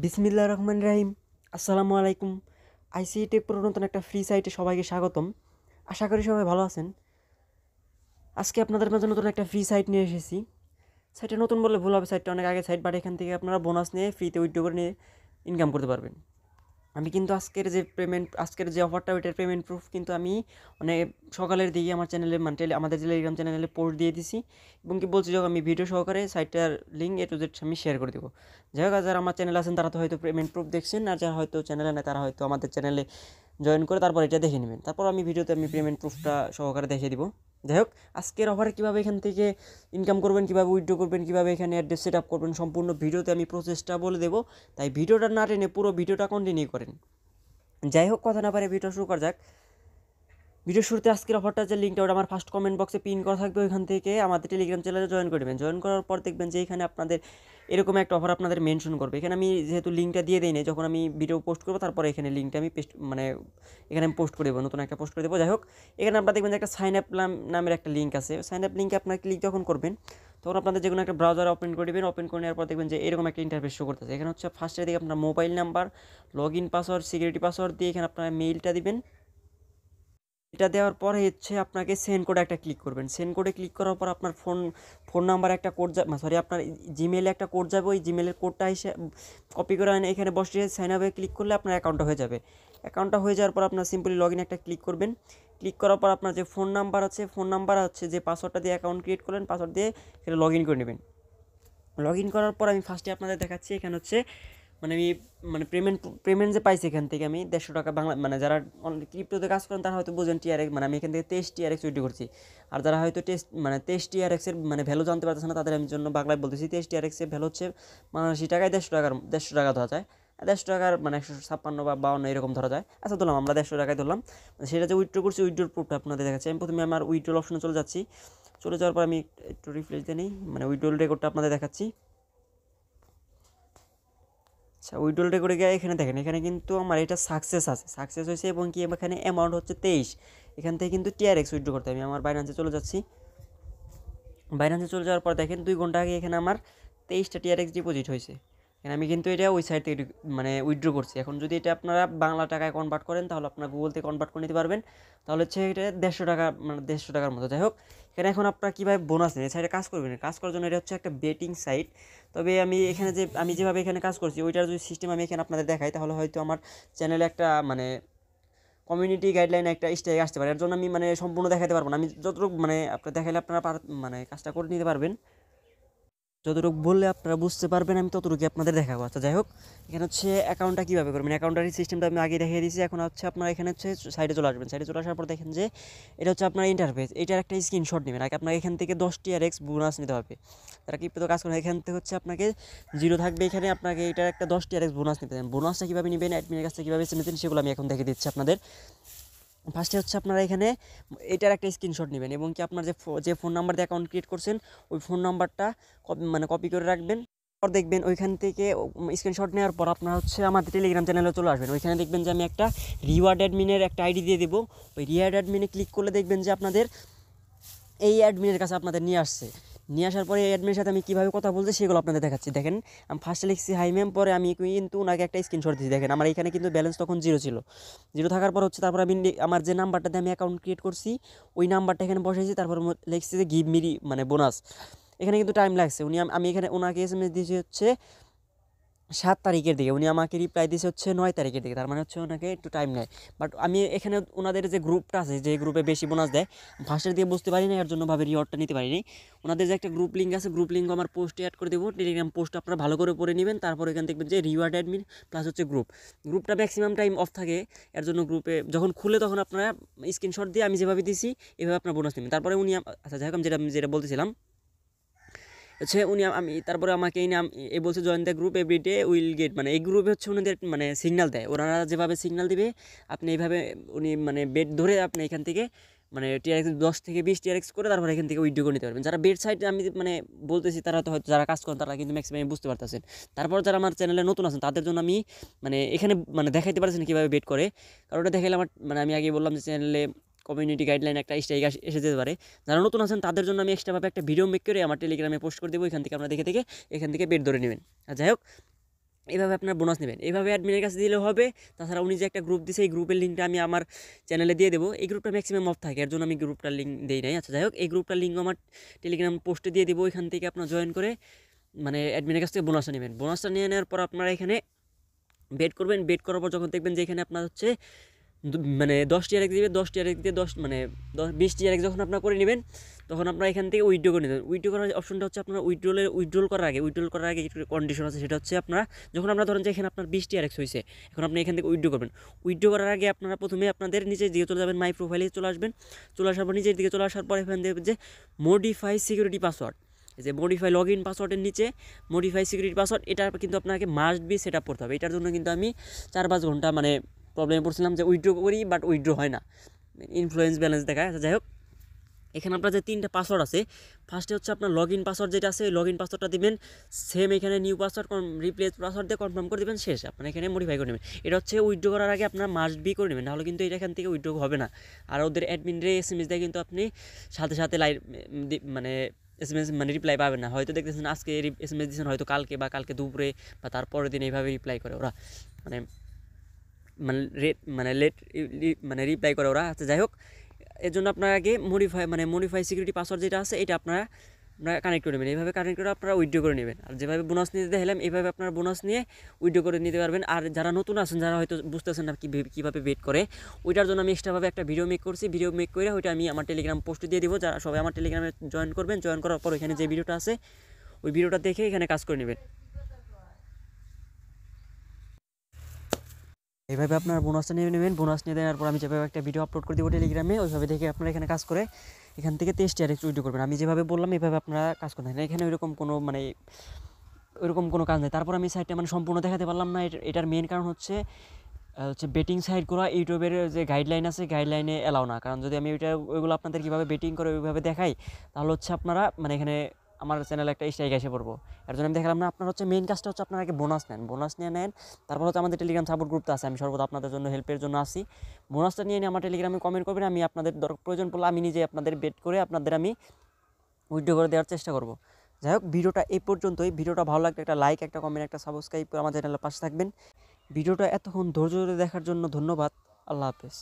বিসমিল্লাহির রহমানির রহিম। আসসালামু আলাইকুম। আইসিটি টেক প্রোর নতুন একটা ফ্রি সাইটে সবাইকে স্বাগতম। আশা করি সবাই ভালো আছেন। আজকে আপনাদের মাঝে নতুন একটা ফ্রি সাইট নিয়ে এসেছি। সাইটটা নতুন বললে ভুল হবে, সাইটটা অনেক আগে সাইট, বাট এখান থেকে আপনারা বোনাস নিয়ে ফ্রিতে উইথড্র করে নিয়ে ইনকাম করতে পারবেন। আমি কিন্তু আজকের যে অফারটা ওইটার পেমেন্ট প্রুফ কিন্তু আমি অনেক সকালের দিকে আমার চ্যানেলে মানে আমাদের টেলিগ্রাম চ্যানেলে পোস্ট দিয়ে দিছি এবং কি বলছি যখন আমি ভিডিও সহকারে সাইটটার লিঙ্ক A to Z আমি শেয়ার করে দেবো। যাই হোক, যারা আমার চ্যানেল আছেন তারা তো হয়তো পেমেন্ট প্রুফ দেখছেন, আর যারা হয়তো চ্যানেলে নেই তারা হয়তো আমাদের চ্যানেলে জয়েন করে তারপর এটা দেখে নেবেন। তারপর আমি ভিডিওতে পেমেন্ট প্রুফটা সহকারে দেখিয়ে দিব। যাই হোক, আজকের অফারে কীভাবে এখান থেকে ইনকাম করবেন, কীভাবে উইথড্র করবেন, কীভাবে এখানে অ্যাড্রেস সেট আপ করবেন, সম্পূর্ণ ভিডিওতে আমি প্রসেসটা বলে দেবো। তাই ভিডিওটা না টেনে পুরো ভিডিওটা কন্টিনিউ করেন। যাই হোক, কথা না পারে ভিডিও শুরু করা যাক। ভিডিও শুরুতে আজকের অফারটা যে লিঙ্কটা ওটা আমার ফার্স্ট কমেন্ট বক্সে পিন করা থাকবে, ওইখান থেকে আমাদের টেলিগ্রাম চ্যানেলে জয়েন করে দেবেন। জয়েন করার পর দেখবেন যে এখানে আপনাদের এরকম একটা অফার আপনাদের মেনশন করবে। এখানে আমি যেহেতু লিঙ্কটা দিয়ে দিই না, যখন আমি ভিডিও পোস্ট করবো তারপরে এখানে লিঙ্কটা আমি এখানে আমি পোস্ট করে দেবো, নতুন একটা পোস্ট করে দেবো। যাই হোক, এখানে আপনারা দেখবেন যে একটা সাইন আপ নামের একটা লিঙ্ক আছে। সাইন আপ লিঙ্কে আপনার ক্লিক যখন করবেন তখন আপনাদের যে কোনো একটা ব্রাউজার ওপেন করে দেবেন। ওপেন করে নেওয়ার পর দেখবেন যে এরকম একটা ইন্টারফেস শো করতেছে। এখানে হচ্ছে ফার্স্টের দিকে আপনার mobile number, log in password, security password দিয়ে এখানে আপনার মেইলটা দিবেন। এটা দেওয়ার পরে হচ্ছে আপনাকে সেন্ড কোডে একটা ক্লিক করবেন। সেন্ড কোডে ক্লিক করার পর আপনার ফোন নাম্বার একটা কোড আপনার জিমেলে একটা কোড যাবে। ওই জিমেলের কোডটা এসে কপি করে এখানে বসিয়ে সাইন আপে ক্লিক করলে আপনার অ্যাকাউন্টটা হয়ে যাবে। অ্যাকাউন্টটা হয়ে যাওয়ার পর আপনার সিম্পলি লগ ইন একটা ক্লিক করবেন। ক্লিক করার পর আপনার যে ফোন নাম্বার আছে, ফোন নাম্বার হচ্ছে যে পাসওয়ার্ডটা দিয়ে অ্যাকাউন্ট ক্রিয়েট করলেন, পাসওয়ার্ড দিয়ে সেটা লগ ইন করে নেবেন। লগ ইন করার পর আমি ফার্স্টে আপনাদের দেখাচ্ছি। এখানে হচ্ছে আমি পেমেন্ট যে পাইছি এখান থেকে আমি 150 টাকা বাংলা, যারা ক্রিপ্টোতে কাজ করেন তারা হয়তো বোঝেন টিআরএক্স, আমি এখান থেকে 23 টিআরএক্স উইথড্র করছি। আর যারা হয়তো 23 টিআরএক্সের ভ্যালু জানতে পারতেছে না তাদের আমি জন্য বাংলায় বলতেছি। 23 টিআরএক্সের ভ্যালু হচ্ছে বাংলাদেশি টাকায় 150 টাকা ধরা যায়। 150 টাকার 156 বা 52 এরকম ধরা যায়। আচ্ছা, ধরলাম আমরা 150 টাকায় ধরলাম। সেটা যে উইথড্র করছি, উইথড্রোর প্রুফটা আপনাদের দেখাচ্ছি। আমি প্রথমে আমার উইথড্রল অপশনে চলে যাচ্ছি। চলে যাওয়ার পর আমি একটু রিফ্রেশ দিয়ে নিই, উইথড্রল রেকর্ডটা আপনাদের দেখাচ্ছি। আচ্ছা, উইথড্রলটা করে গিয়ে এখানে দেখেন, এখানে কিন্তু আমার এটা সাকসেস হয়েছে এবং কি এখানে অ্যামাউন্ট হচ্ছে 23। এখান থেকে কিন্তু টিআরএক্স উইথড্র করতে আমি আমার বাইন্যান্সে চলে যাচ্ছি। বাইন্যান্সে চলে যাওয়ার পর দেখেন 2 ঘন্টা আগে এখানে আমার 23টা টিআরএক্স ডিপোজিট হয়েছে। এখানে আমি কিন্তু এটা ওই সাইড থেকে উইথড্র করছি। এখন যদি এটা আপনারা বাংলা টাকায় কনভার্ট করেন তাহলে আপনার গুগল থেকে কনভার্ট করে নিতে পারবেন। তাহলে হচ্ছে এটা 150 টাকা, 150 টাকার মতো। যাই হোক, এখানে এখন আপনারা কীভাবে বোনাস নেন, এই সাইডে কাজ করবেন। কাজ করার জন্য এটা হচ্ছে একটা বেটিং সাইট। তবে আমি যেভাবে এখানে কাজ করছি ওইটার যদি সিস্টেম আমি এখানে আপনাদের দেখাই তাহলে হয়তো আমার চ্যানেলে একটা কমিউনিটি গাইডলাইন একটা স্ট্রাইক আসতে পারে। এর জন্য আমি সম্পূর্ণ দেখাতে পারবো না। আমি যতটুকু আপনার দেখাইলে আপনারা কাজটা করে নিতে পারবেন। যতটুকু বললে আপনারা বুঝতে পারবেন আমি ততটুকু আপনাদের দেখাবো। আচ্ছা, যাই হোক, এখানে হচ্ছে অ্যাকাউন্টটা কীভাবে করবেন, অ্যাকাউন্টারি সিস্টেমটা আমি আগে দেখিয়ে দিয়েছি। এখন হচ্ছে আপনারা এখানে হচ্ছে সাইডে চলে আসবেন। সাইডে চলে আসার পর দেখেন যে এটা হচ্ছে আপনার ইন্টারফেস। এটার একটা স্ক্রিনশট নেবেন। আগে আপনাকে এখান থেকে 10 টিআরএক্স বোনাস নিতে হবে। তারা ক্রিপ্টো কাজ করেন, এখান থেকে হচ্ছে আপনাকে 0 থাকবে। এখানে আপনাকে এটার একটা 10 টিআরএক্স বোনাস নিতে হবে। বোনাসটা কীভাবে নেবেন, অ্যাডমিনের কাছ থেকে কীভাবে নিতেন সেগুলো আমি এখন দেখিয়ে দিচ্ছি আপনাদের। ফার্স্টে হচ্ছে আপনারা এখানে এটার একটা স্ক্রিনশট নেবেন এবং কি আপনার যে ফোন নাম্বার দিয়ে অ্যাকাউন্ট ক্রিয়েট করছেন ওই ফোন নাম্বারটা কপি করে রাখবেন। পর দেখবেন ওইখান থেকে স্ক্রিনশট নেওয়ার পর আপনারা হচ্ছে আমাদের টেলিগ্রাম চ্যানেলে চলে আসবেন। ওইখানে দেখবেন যে আমি একটা রিওয়ার্ড অ্যাডমিনের একটা আইডি দিয়ে দেবো। ওই রিওয়ার্ড অ্যাডমিনে ক্লিক করলে দেখবেন যে আপনাদের এই অ্যাডমিনের কাছে আপনাদের নিয়ে আসার পরে এই অ্যাডমিনের সাথে আমি কীভাবে কথা বলছি সেগুলো আপনাদের দেখাচ্ছি। দেখেন, আমি ফার্স্টে লিখছি হাই ম্যাম, পরে আমি কিন্তু ওনাকে একটা স্ক্রিনশট দিচ্ছি। দেখেন আমার এখানে কিন্তু ব্যালেন্স তখন 0 ছিল। 0 থাকার পর হচ্ছে তারপর আমি আমার যে নাম্বারটা দিয়ে আমি অ্যাকাউন্ট ক্রিয়েট করছি ওই নাম্বারটা এখানে বসাইছি। তারপর লিখছি যে গিভ মিরি বোনাস। এখানে কিন্তু টাইম লাগছে। আমি এখানে ওনাকে এসএমএস দিয়েছি হচ্ছে 7 তারিখের দিকে, উনি আমাকে রিপ্লাই দিয়েছে হচ্ছে 9 তারিখের দিকে। তার হচ্ছে ওনাকে একটু টাইম নেয়। বাট আমি এখানে ওনাদের যে গ্রুপটা আছে, যে গ্রুপে বেশি বোনাস দেয়, ফার্স্টের দিয়ে বুঝতে পারি না, এর জন্য রিওয়ার্ডটা নিতে পারিনি। ওনাদের যে একটা গ্রুপ লিঙ্ক আছে, গ্রুপ লিঙ্ক আমার পোস্টে অ্যাড করে দেবো। টেলিগ্রাম পোস্ট আপনারা ভালো করে পড়ে নেবেন। তারপর এখানে দেখবেন যে রিওয়ার্ড অ্যাডমিন প্লাস হচ্ছে গ্রুপটা ম্যাক্সিমাম টাইম অফ থাকে। এর জন্য গ্রুপে যখন খুলে তখন আপনারা স্ক্রিনশট দিয়ে আমি যেভাবে দিছি এভাবে আপনার বোনাস নেবেন। তারপরে উনি আচ্ছা, যাই হোক, আমি যেটা বলতেছিলাম হচ্ছে তারপরে আমাকে এই নাম বলছে join the group everyday will get, এই গ্রুপে হচ্ছে ওনাদের সিগন্যাল দেয়। ওনারা যেভাবে সিগন্যাল দিবে আপনি এইভাবে উনি বেড ধরে আপনি এখান থেকে টিআরএক্স 10 থেকে 20 টিআরএক্স করে তারপর এখান থেকে উইথড্র করে নিতে পারবেন। যারা বেড সাইড আমি বলতেছি তারা তো হয়তো যারা কাজ করেন তারা কিন্তু ম্যাক্সিমাম বুঝতে পারতেছেন। তারপর যারা আমার চ্যানেলে নতুন আছেন তাদের জন্য আমি এখানে দেখাইতে পারছি না কীভাবে বেড করে। কারণ ওটা দেখাইলে আমার আমি আগে বললাম যে চ্যানেলে কমিউনিটি গাইডলাইন একটা স্ট্রাইক এসে যেতে পারে। যারা নতুন আছেন তাদের জন্য আমি এক্সট্রাভাবে একটা ভিডিও মেক করে আমার টেলিগ্রামে পোস্ট করে দেবো। এখান থেকে আমরা এখান থেকে বেড ধরে নেবেন। আর যাই হোক, এইভাবে আপনার বোনাস নেবেন, এইভাবে অ্যাডমিনের কাছে দিলেও হবে। তাছাড়া উনি যে একটা গ্রুপ দিছে, এই গ্রুপের লিঙ্কটা আমি আমার চ্যানেলে দিয়ে দেবো। এই গ্রুপটা ম্যাক্সিমাম অফ থাকে, এর জন্য আমি গ্রুপটার লিঙ্ক দিই নাই। আচ্ছা যাই হোক, এই গ্রুপটার লিঙ্ক আমার টেলিগ্রাম পোস্টে দিয়ে দেবো, এখান থেকে আপনার জয়েন করে মানে অ্যাডমিনের কাছ থেকে বোনাসটা নেবেন। বোনাসটা নিয়ে নেওয়ার পর আপনারা এখানে বেট করবেন। বেট করার পর যখন দেখবেন যে এখানে আপনার হচ্ছে মানে 10 টিআরএক্স দিবে, 10 টিআরএক্স দিয়ে 10 মানে 20 টিআরএক্স যখন আপনার করে নেবেন, তখন আপনারা এখান থেকে উইথড্র করে নেবেন। উইথড্র করার অপশনটা হচ্ছে আপনার উইথড্রল করার আগে একটু কন্ডিশন আছে, সেটা হচ্ছে আপনারা যখন আপনারা ধরেন যে এখানে আপনার 20 টিআরএক্স হয়েছে, এখন আপনি এখান থেকে উইথড্র করবেন। উইথড্র করার আগে আপনারা প্রথমে আপনাদের নিচের দিকে চলে যাবেন, মাই প্রোফাইলে চলে আসবেন। চলে আসার পর নিচের দিকে চলে আসার পর এখানে দেখবেন যে মডিফাই সিকিউরিটি পাসওয়ার্ড, যে মডিফাই লগ ইন পাসওয়ার্ডের নিচে মডিফাই সিকিউরিটি পাসওয়ার্ড, এটা কিন্তু আপনাকে মাস্ট বি সেট আপ করতে হবে। এটার জন্য কিন্তু আমি 4-5 ঘন্টা মানে প্রবলেমে পড়ছিলাম যে উইথড্র করি বাট উইথড্র হয় না, ইনফ্লুয়েন্স ব্যালেন্স দেখায়। যাই হোক, এখানে আপনার যে 3টা পাসওয়ার্ড আছে, ফার্স্টে হচ্ছে আপনার লগ ইন পাসওয়ার্ড যেটা আছে, লগ ইন পাসওয়ার্ডটা দিবেন। সেম এখানে নিউ পাসওয়ার্ড রিপ্লেস পাসওয়ার্ড দিয়ে কনফার্ম করে দেবেন, শেষ। আপনার এখানে মডিফাই করে নেবেন। এটা হচ্ছে উইথড্র করার আগে আপনার মাস্ট বি করে নেবেন, নাহলে কিন্তু এটা এখান থেকে উইথড্র হবে না। আর ওদের অ্যাডমিনরে SMS দেয়, কিন্তু আপনি সাথে সাথে মানে SMS মানে রিপ্লাই পাবেন না। হয়তো দেখতেছেন আজকে SMS দিচ্ছেন, হয়তো কালকে বা কালকে দুপুরে বা তারপরের দিন এইভাবে রিপ্লাই করে ওরা, মানে লেট মানে রিপ্লাই করে ওরা। আচ্ছা যাই হোক, এর জন্য আপনার আগে মডিফাই সিকিউরিটি পাসওয়ার্ড যেটা আছে, এটা আপনারা কানেক্ট করে নেবেন। এইভাবে কানেক্ট করে আপনারা উইথড্র করে নেবেন। আর যেভাবে বোনাস নিতে দেখালাম, এইভাবে আপনারা বোনাস নিয়ে উইথড্র করে নিতে পারবেন। আর যারা নতুন আছেন, যারা হয়তো বুঝতেছেন না কীভাবে বেট করে, ওইটার জন্য আমি এক্সট্রাভাবে একটা ভিডিও মেক করছি। ভিডিও মেক করে ওইটা আমি আমার টেলিগ্রাম পোস্টে দিয়ে দিব। যারা সবাই আমার টেলিগ্রামে জয়েন করবেন, জয়েন করার পর এখানে যে ভিডিওটা আছে, ওই ভিডিওটা দেখে এখানে কাজ করে নেবেন। এইভাবে আপনার বোনাসটা নিয়ে নেবেন। বোনাস নিয়ে দেওয়ার পর আমি যেভাবে একটা ভিডিও আপলোড করে দেবো টেলিগ্রামে, ওইভাবে দেখে আপনারা এখানে কাজ করে এখান থেকে 23 টিআরএক্স উইথড্র করবেন। আমি যেভাবে বললাম এইভাবে আপনারা কাজ করতে থাকেন। এখানে ওইরকম কোনো কাজ নেই। তারপর আমি সাইটটা মানে সম্পূর্ণ দেখাতে পারলাম না। এটার মেন কারণ হচ্ছে বেটিং সাইটগুলো ইউটিউবের যে গাইডলাইন আছে, গাইডলাইনে এলাও না। কারণ যদি আমি ওইগুলো আপনাদের কীভাবে বেটিং করে ওইভাবে দেখাই, তাহলে হচ্ছে আপনারা মানে এখানে আমার চ্যানেলে একটা স্ট্রাইক এসে পড়বো। এর জন্য আমি দেখালাম না। আপনার হচ্ছে মেইন কাজটা হচ্ছে আপনারা আগে বোনাস নেন। তারপর হচ্ছে আমাদের টেলিগ্রাম সাপোর্ট গ্রুপটা আছে, আমি সর্বদা আপনাদের জন্য হেল্পের জন্য আসি। বোনাসটা নিয়ে আমার টেলিগ্রামে কমেন্ট করবেন, আমি আপনাদের প্রয়োজন পড়লে আমি নিজে আপনাদের বেট করে আপনাদের আমি উইথড্র করে দেওয়ার চেষ্টা করব। যাই হোক, ভিডিওটা এই পর্যন্তই। ভিডিওটা ভালো লাগলে একটা লাইক, একটা কমেন্ট, একটা সাবস্ক্রাইব করে আমার চ্যানেলের পাশে থাকবেন। ভিডিওটা এতক্ষণ ধৈর্য ধরে দেখার জন্য ধন্যবাদ। আল্লাহ হাফেজ।